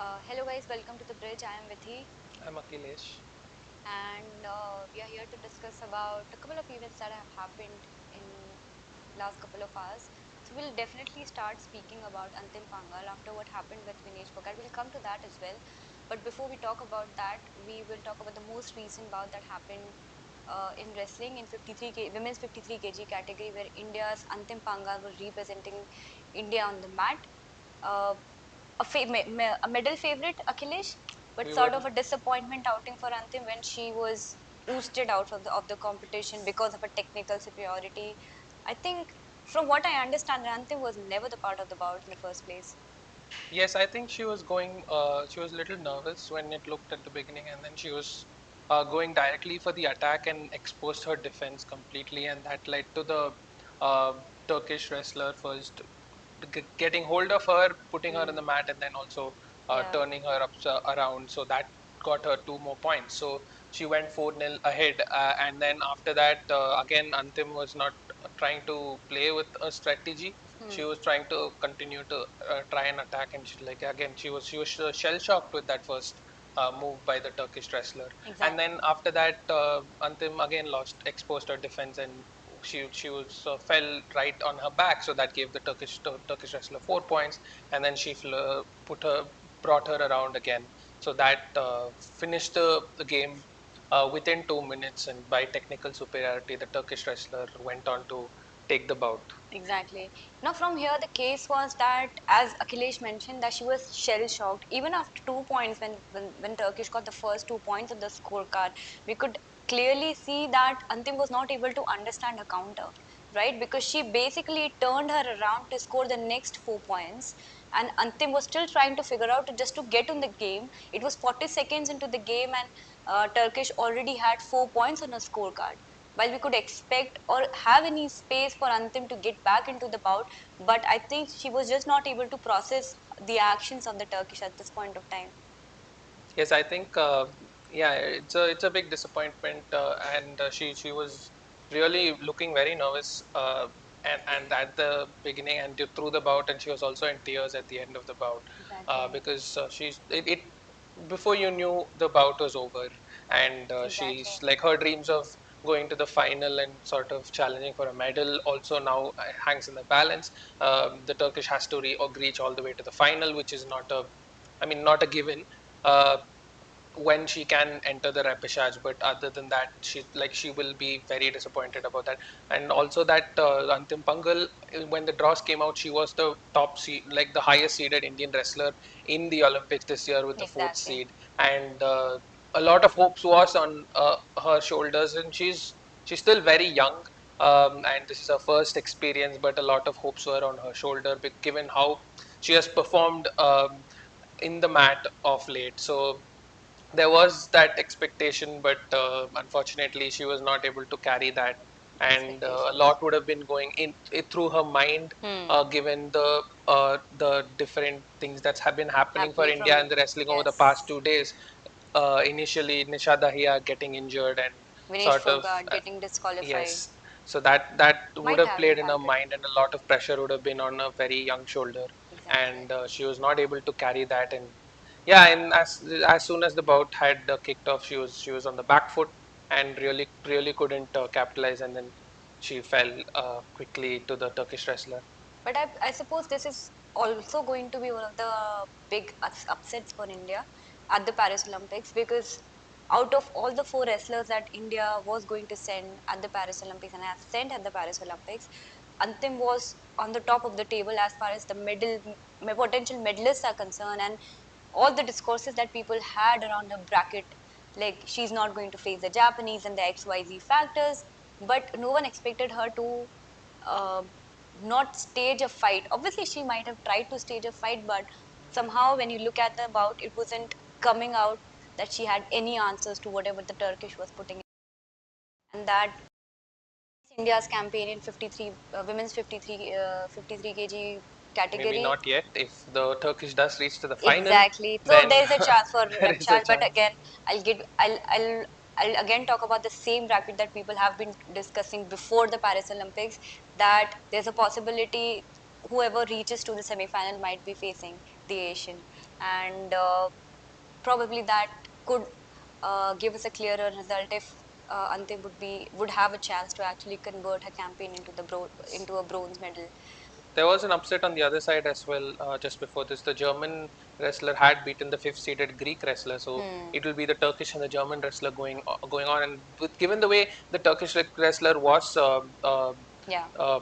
Hello guys, welcome to the bridge. I am Vithi, I'm Akhilesh. and we are here to discuss about a couple of events that have happened in last couple of hours. So we'll definitely start speaking about Antim Panghal after what happened with Vinesh Phogat. We'll come to that as well. But before we talk about that, we will talk about the most recent bout that happened in wrestling in 53 women's 53 kg category, where India's Antim Panghal was representing India on the mat. Uh, a medal favorite, Akhilesh, but We sort were, of a disappointment outing for Antim when she was ousted out of the competition because of a technical superiority. I think, from what I understand, Antim was never the part of the bout in the first place. yes, I think she was going, she was a little nervous when it looked at the beginning, and then she was going directly for the attack and exposed her defense completely, and that led to the uh, Turkish wrestler first getting hold of her, putting her on the Hmm. mat, and then also Yeah. turning her up around. So that got her 2 more points. So she went 4-0 ahead, and then after that, again, Antim was not trying to play with a strategy. She Hmm. was trying to continue to try and attack, and she like again she was shell shocked with that first move by the Turkish wrestler, and then Exactly. after that, Antim again lost exposed her defense, and she was fell right on her back, so that gave the Turkish wrestler 4 points, and then she put her brought her around again, so that finished the game within 2 minutes, and by technical superiority, the Turkish wrestler went on to take the bout. Exactly. Now, from here, the case was that, as Akhilesh mentioned, that she was shell shocked. Even after 2 points, when Turkish got the first 2 points on the scorecard, we could clearly see that Antim was not able to understand her counter, right? Because she basically turned her around to score the next 4 points, and Antim was still trying to figure out just to get on the game. It was 40 seconds into the game, and Turkish already had 4 points on her scorecard. While we could expect or have any space for Antim to get back into the bout, but I think she was just not able to process the actions of the Turkish at this point of time. Yes, I think yeah, it's a big disappointment, and she was really looking very nervous, and at the beginning and through the bout, and she was also in tears at the end of the bout, Exactly. because it before you knew the bout was over, and Exactly. she's like her dreams of going to the final and sort of challenging for a medal also now hangs in the balance. The Turkish has to reach all the way to the final, which is not a, I mean, not a given. Uh, when she can enter the repechage, but other than that, she will be very disappointed about that. And also that Antim Pangal, when the draws came out, she was the top seed, like the highest seeded Indian wrestler in the Olympics this year with the fourth Exactly. seed, and a lot of hopes was on her shoulders, and she's still very young. And this is her first experience, but a lot of hopes were on her shoulder, given how she has performed in the mat of late. So there was that expectation, but unfortunately, she was not able to carry that, and a Expectations. lot would have been going in through her mind, Hmm. given the different things that have been happening for Happening India from, and the wrestling over the past yes, 2 days. Initially, Nisha Dahiya getting injured and Vinesh sort of Fogart getting disqualified. yes, so that would Might have have played in her impacted. mind, and a lot of pressure would have been on a very young shoulder, Exactly. and she was not able to carry that. And yeah, and as soon as the bout had kicked off, she was on the back foot and really couldn't capitalize, and then she fell quickly to the Turkish wrestler. But I suppose this is also going to be one of the big upsets for India at the Paris Olympics, because out of all the four wrestlers that India was going to send at the Paris Olympics and has sent at the Paris Olympics, Antim was on the top of the table as far as the potential medalists are concerned, and all the discourses that people had around her bracket, like she's not going to face the Japanese and the XYZ factors, but no one expected her to uh, not stage a fight. Obviously, she might have tried to stage a fight, but somehow when you look at the bout, it wasn't coming out that she had any answers to whatever the Turkish was putting in. And that India's campaign in 53 women's 53 kg Maybe category. not yet. If the Turkish does reach to the final, Exactly. So then there is a chance for there is a repechage, but chance. again, I'll again talk about the same bracket that people have been discussing before the Paris Olympics. That there's a possibility whoever reaches to the semi-final might be facing the Asian. and probably that could give us a clearer result if Antim would have a chance to actually convert her campaign into a bronze medal. There was an upset on the other side as well. Just before this, the German wrestler had beaten the fifth-seeded Greek wrestler, so Hmm. it will be the Turkish and the German wrestler going on. And given the way the Turkish wrestler was Yeah. uh,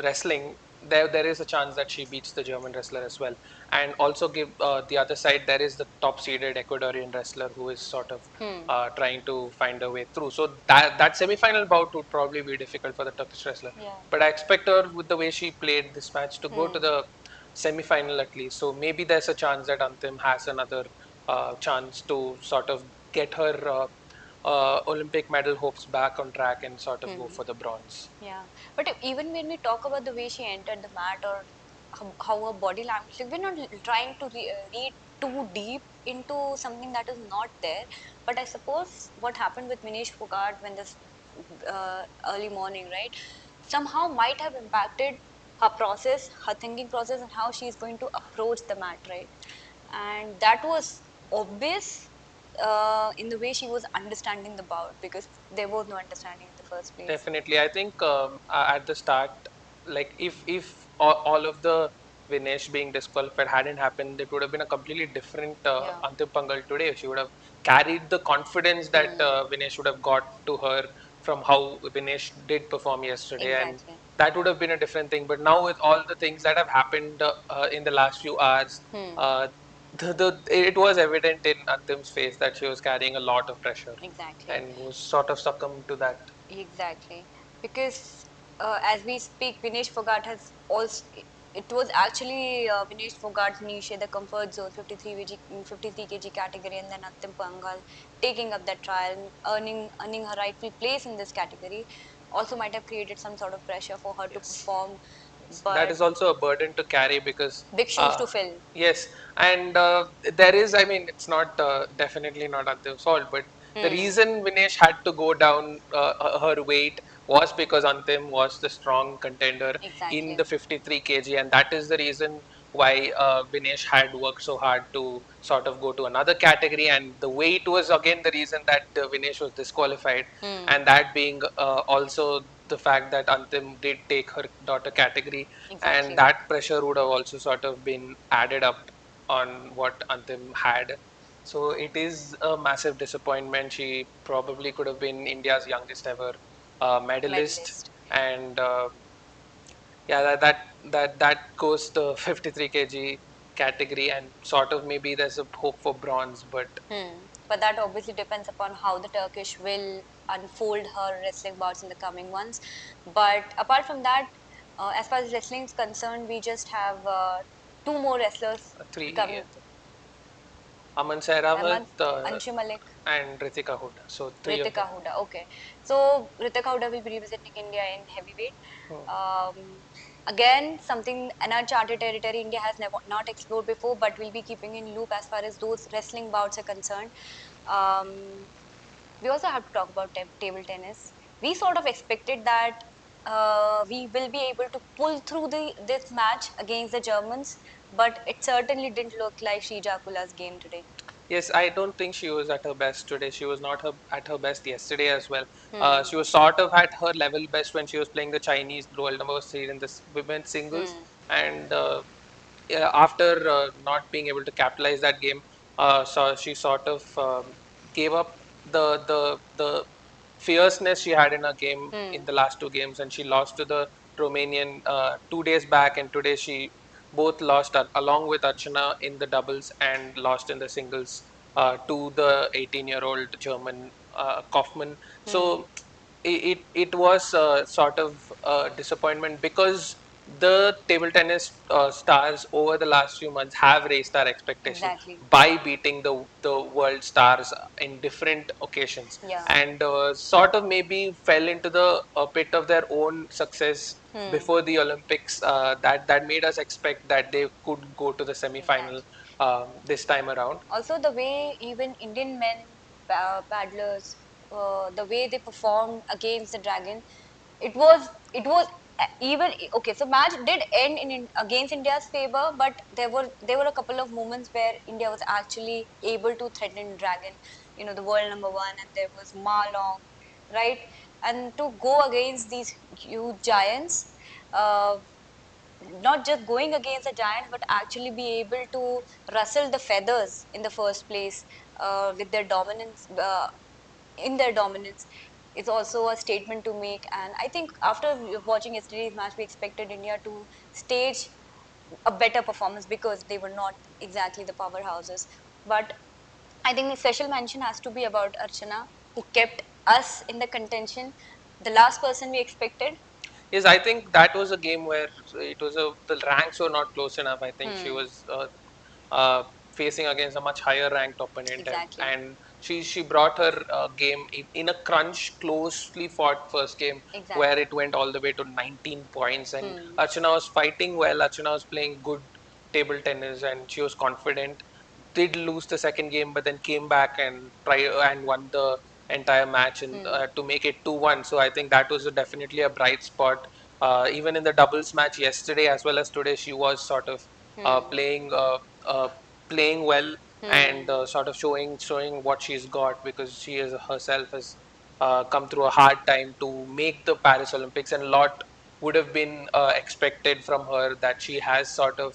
wrestling, there is a chance that she beats the German wrestler as well. And also give the other side, there is the top seeded Ecuadorian wrestler who is sort of Hmm. trying to find a way through. So that semi-final bout would probably be difficult for the Turkish wrestler. Yeah. But I expect her, with the way she played this match, to go to Hmm. the semi-final at least. So maybe there's a chance that Antim has another chance to sort of get her Olympic medal hopes back on track and sort of go Hmm. for the bronze. Yeah, but even when we talk about the way she entered the mat or how her body language, like, we're not trying to read too deep into something that is not there. But I suppose what happened with Vinesh Fogart when this early morning, right, somehow might have impacted her process, her thinking process, and how she is going to approach the mat, right? And that was obvious in the way she was understanding the bout because there was no understanding in the first place. Definitely, I think at the start, like if all of the Vinesh being disqualified hadn't happened, it would have been a completely different Yeah. Antim Panghal today. She would have carried the confidence that Hmm. Vinesh would have got to her from how Vinesh did perform yesterday, and Exactly. that would have been a different thing. But now with all the things that have happened in the last few hours, Hmm. uh, it was evident in Antim's face that she was carrying a lot of pressure Exactly. and was sort of succumbed to that. Exactly. Because as we speak, Vinesh Fogart has also. It was actually Vinesh Fogart's niche, the comfort zone, 53 kg category, and then Antim Panghal taking up that trial, and earning her rightful place in this category. Also, might have created some sort of pressure for her to Yes. perform, Yes, that but is also a burden to carry because, big shoes uh, to fill. yes, and there is, I mean, it's not definitely not Antim's fault, but the Hmm. reason Vinesh had to go down her weight was because Antim was the strong contender in Exactly. the 53 kg, and that is the reason why Vinesh had worked so hard to sort of go to another category, and the weight was again the reason that Vinesh was disqualified, Hmm. and that being also the fact that Antim did take her daughter category, and Exactly. that pressure would have also sort of been added up on what Antim had. So it is a massive disappointment. She probably could have been India's youngest ever medalist, Medalist. and yeah, that goes to 53 kg category, and sort of maybe there's a hope for bronze, but Hmm. But that obviously depends upon how the Turkish will unfold her wrestling bouts in the coming ones. But apart from that, as far as wrestling is concerned, we just have two more wrestlers three coming. Aman Sehrawat Ahmad, Anshu Malik, and Ritika Huda. So three of Ritika them. Huda. Okay. So Ritika Huda will be representing India in heavyweight. Hmm. Again, something an uncharted territory India has never not explored before, but we'll be keeping in loop as far as those wrestling bouts are concerned. Um, we also have to talk about table tennis. We sort of expected that we will be able to pull through this match against the Germans, but it certainly didn't look like Shijakula's game today. Yes, I don't think she was at her best today. She was not at her best yesterday as well. Hmm. She was sort of at her level best when she was playing the Chinese world number seed in this women's singles, Hmm. and yeah, after not being able to capitalize that game, so she sort of gave up the fierceness she had in her game in Hmm. the last two games, and she lost to the Romanian 2 days back, and today she both lost along with Archana in the doubles and lost in the singles to the 18-year-old German Kaufman. Hmm. So it was sort of a disappointment because the table tennis stars over the last few months have raised our expectation Exactly. by beating the world stars in different occasions, Yeah. and sort of maybe fell into the pit of their own success Hmm. before the Olympics. That made us expect that they could go to the semi-final Exactly. this time around. Also, the way even Indian men paddlers, the way they performed against the dragon, it was even okay, so match did end in against India's favor, but there were a couple of moments where India was actually able to threaten Dragon, the world number one, and there was Ma Long, right? And to go against these huge giants, uh, not just going against the giants, but actually be able to rustle the feathers in the first place with their dominance. In their dominance is also a statement to make. And I think after watching yesterday's match, we expected India to stage a better performance because they were not exactly the powerhouses. But I think the special mention has to be about Archana, who kept us in the contention. The last person we expected. Yes, I think that was a game where the ranks were not close enough. I think she Hmm. was uh, facing against a much higher ranked opponent, Exactly. and she brought her game in a crunch, closely fought first game where Exactly. it went all the way to 19 points, and Hmm. Archana was fighting well. Archana was playing good table tennis, and she was confident. Did lose the second game, but then came back and try and won the entire match and Hmm. to make it 2-1. So I think that was definitely a bright spot. Even in the doubles match yesterday as well as today, she was sort of uh, Hmm. playing uh, uh, playing well and Hmm. sort of showing what she's got, because she is herself has come through a hard time to make the Paris Olympics, and a lot would have been expected from her, that she has sort of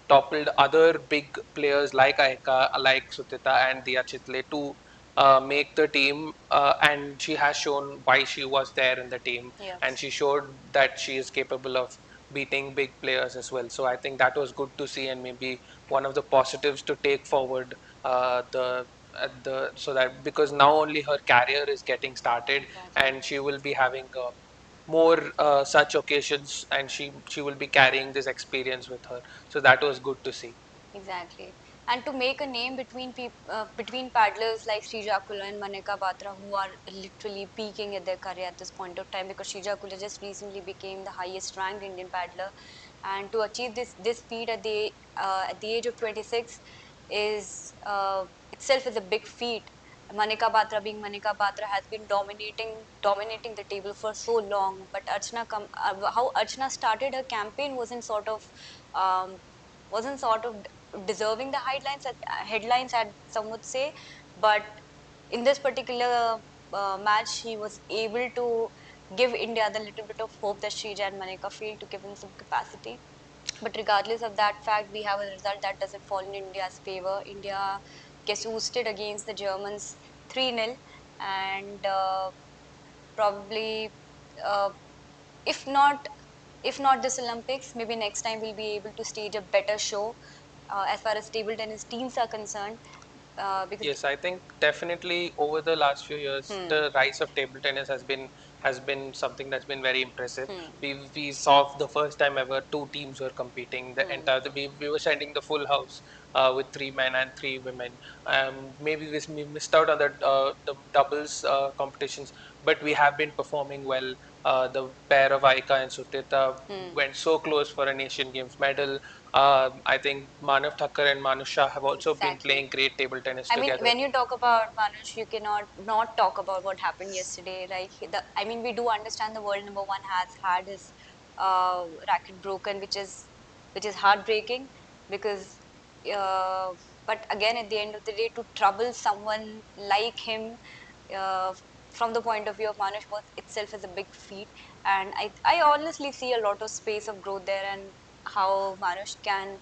toppled other big players like Aika, like Sutita and Dia Chitle to make the team, and she has shown why she was there in the team, and Yes. she showed that she is capable of beating big players as well. So I think that was good to see, and maybe one of the positives to take forward the so that, because now only her career is getting started, Exactly. and she will be having more such occasions, and she will be carrying this experience with her. So that was good to see. Exactly. And to make a name between paddlers like Srija Kula and Manika Batra, who are literally peaking at their career at this point of time, because Srija Kula just recently became the highest ranked Indian paddler, and to achieve this feat at the age of 26 is itself is a big feat. Manika Batra, being Manika Batra, has been dominating the table for so long, but how Archana started her campaign um, wasn't sort of deserving the headlines, as some would say. But in this particular match, he was able to give India the little bit of hope that Shrija and Manika failed to give him some capacity. But regardless of that fact, we have a result that doesn't fall in India's favor. India gets ousted against the Germans 3-0, and probably, uh, if not if not this Olympics, maybe next time we'll be able to stage a better show as far as table tennis teams are concerned. Because Yes, I think definitely over the last few years, hmm, the rise of table tennis has been something that's been very impressive. hmm, We saw the first time ever two teams were competing. hmm, We were sending the full house with three men and three women. Maybe we missed out on the doubles competitions, but we have been performing well. The pair of Aika and Sutita hmm, went so close for an Asian Games medal. I think Manav Thakkar and Manu Shah have also been exactly. playing great table tennis I mean, together. when you talk about Manush, you cannot not talk about what happened yesterday, right? I mean, we do understand the world number one has had his racket broken, which is heartbreaking because, uh, but again, at the end of the day, to trouble someone like him, uh, from the point of view of Manush, was itself is a big feat, and I honestly see a lot of space of growth there, and how Manush can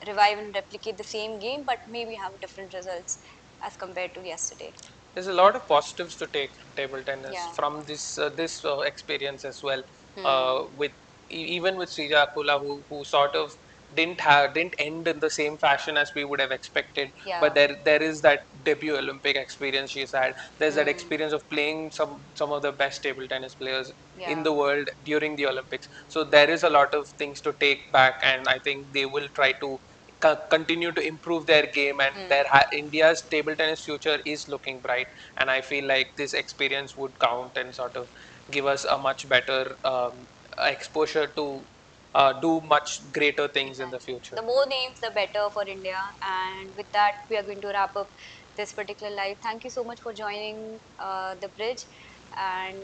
revive and replicate the same game, but maybe have different results as compared to yesterday. There's a lot of positives to take from table tennis Yeah. from this experience as well. Hmm. With even with Srija Akula, who sort of didn't end in the same fashion as we would have expected, but Yeah. there is that debut Olympic experience she's had. There's that Hmm. experience of playing some of the best table tennis players in Yeah. the world during the Olympics. So there is a lot of things to take back, and I think they will try to continue to improve their game, and Hmm. India's table tennis future is looking bright. And I feel like this experience would count and sort of give us a much better exposure to do much greater things in the Exactly. future. The more names, the better for India. And with that, we are going to wrap up this particular live. Thank you so much for joining the bridge. And